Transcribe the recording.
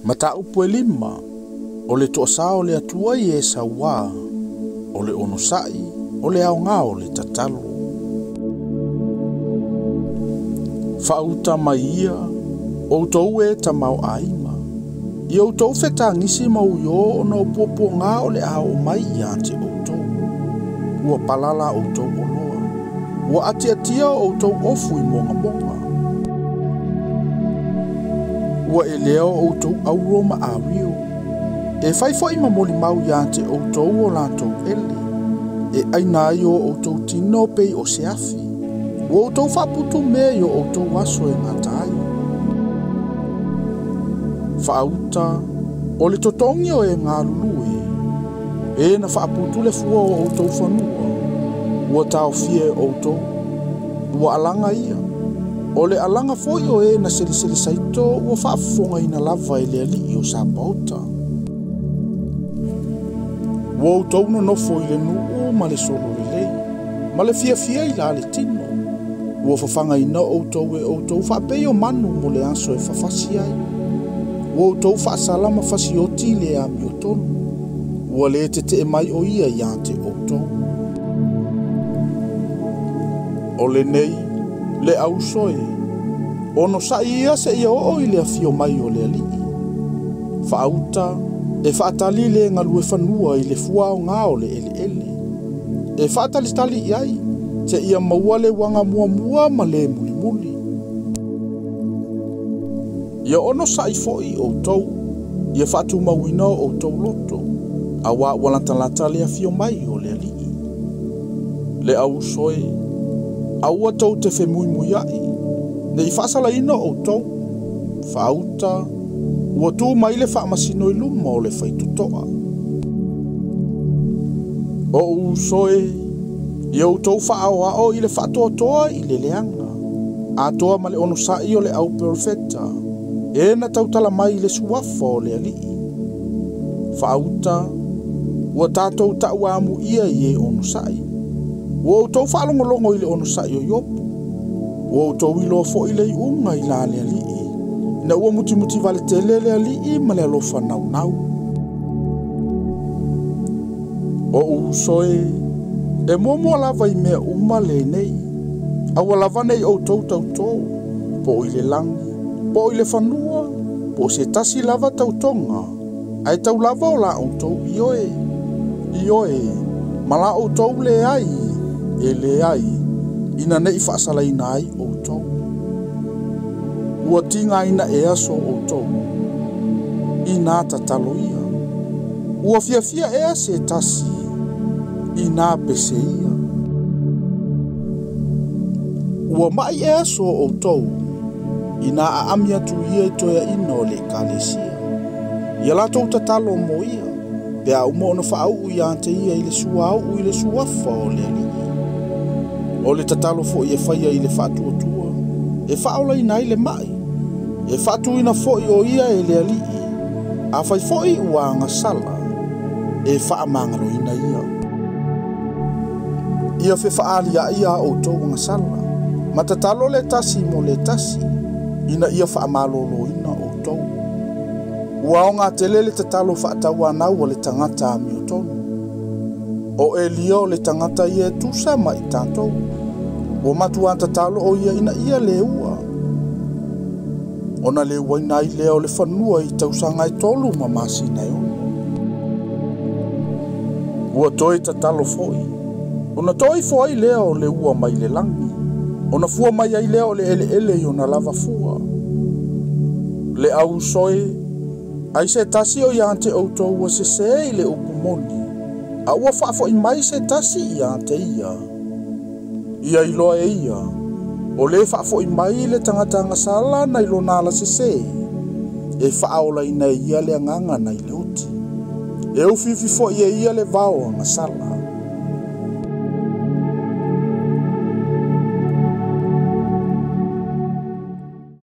Mata upu e lima, o le toasa o le atua i e saua, o le onosai, o le aonga o le tatalo. Whauta mai ia, o tau e tamau aima, i o tau whetangisi mau yo o na upopo ngā o le ao mai ia te o tau. Ua palala o tau o loa, ua atia o tau ofu i monga monga. Ua e leo o tau auro ma awio, e whaifo i mamoli mau ia te o tau o lantou ele, e aina i o tau tino pei o se afi, ua o tau whaputu me i o tau aso e ngatai. Whaauta, o le totongi o e ngā lulue, e na whaaputu le fua o tau whanua, ua tau fie o tau, ua alanga ia. O le alanga foi o e na seliseli saito ua whaafonga ina lava i le ali o sa pauta. Ua o tau no nofo i le nuu ma le solo le lei, ma le fia i la le tino. Ua whawhanga ina o tau e o tau whaapei o manu mo le aso e whawhasi ai. Ua o tau whaasala ma whasi oti le ami o tonu. Ua le te mai o ia i ante o tau. O le nei, le au soe, ono sa ia se ia o i le afio mai o le alii. Whaauta, e whaatali le ngalu e whanua i le fua o ngā o le ele. E whaatali i ai, te ia maua le wanga mua ma le muli. Ia ono sa i foi o tau, ia whaatu mawina o tau loto, a wa walantalata le afio mai o le alii. Le au soe, aua tau te whemui ai, ne i whaasala ina o tau, whaauta, ua tū mai le whaamasino i luma o le whaitutoa. O usoe, i au tau whaao i le whaatoa i le leanga, a toa ma le ono sai o le au perfecta, e na tau tala mai i le suafa o le alii. Whaauta, ua tātou tau amu ia i e ono sai, ua o tau whaalongolongo i le ono sai o yopu. Ua o tau ilo fo i le i unga i la le alii. Na ua muti vale tele le alii ma le alofa nau. O usoe, e momo lava i mea uma le nei. Aua lava nei o tau tau, po i le langi, po i le whanua, po se tasi lava tau tonga. Ai tau lava o la o tau ioe, ma la o tau le ai. E le ai, ina nei whaasala ina ai o tau. Ua tinga ina e aso o tau, ina tatalo ia. Ua fia e ase tasi, ina pese ia. Ua mai e aso o tau, ina a amia tu ia toia ina o le kalesia. Ia la tau tatalo mo ia, pea umo na whaau ia ante ia i le suafa o le ali. O le tatalo fo i e whaia i le whaatuatua, e whaola ina i le mai, e whaatu ina fo i o ia e le alii, a whai fo i ua ngasala, e whaamangalo ina ia. Ia whi whaalia ia o tau ngasala, ma tatalo le tasi mo le tasi, ina ia whaamalolo ina o tau. Ua o ngā tele le tatalo whaataua nau o le tangata a mio tonu. O e lia o le tangata ia e tusa ma i tātou. O matua tatalo o ia ina ia le ua. Ona le ua ina i lea o le whanua i tausanga i tolu ma masina e ono. Ua toi tatalo foi. Ona toi foi lea o le ua mai le langi. Ona fua mai ai lea o le ele i ona lava fua. Le au soe, ai se tasi o iante o tau ua se i le upumoni. A ua whaafo i mai se tasi i ante ia. Ia i loa e ia. O le whaafo i mai le tangata ngasala na ilo nala se. E whaaola i nei ia le anganga na i le uti. E ufifi fo ia le vao ngasala.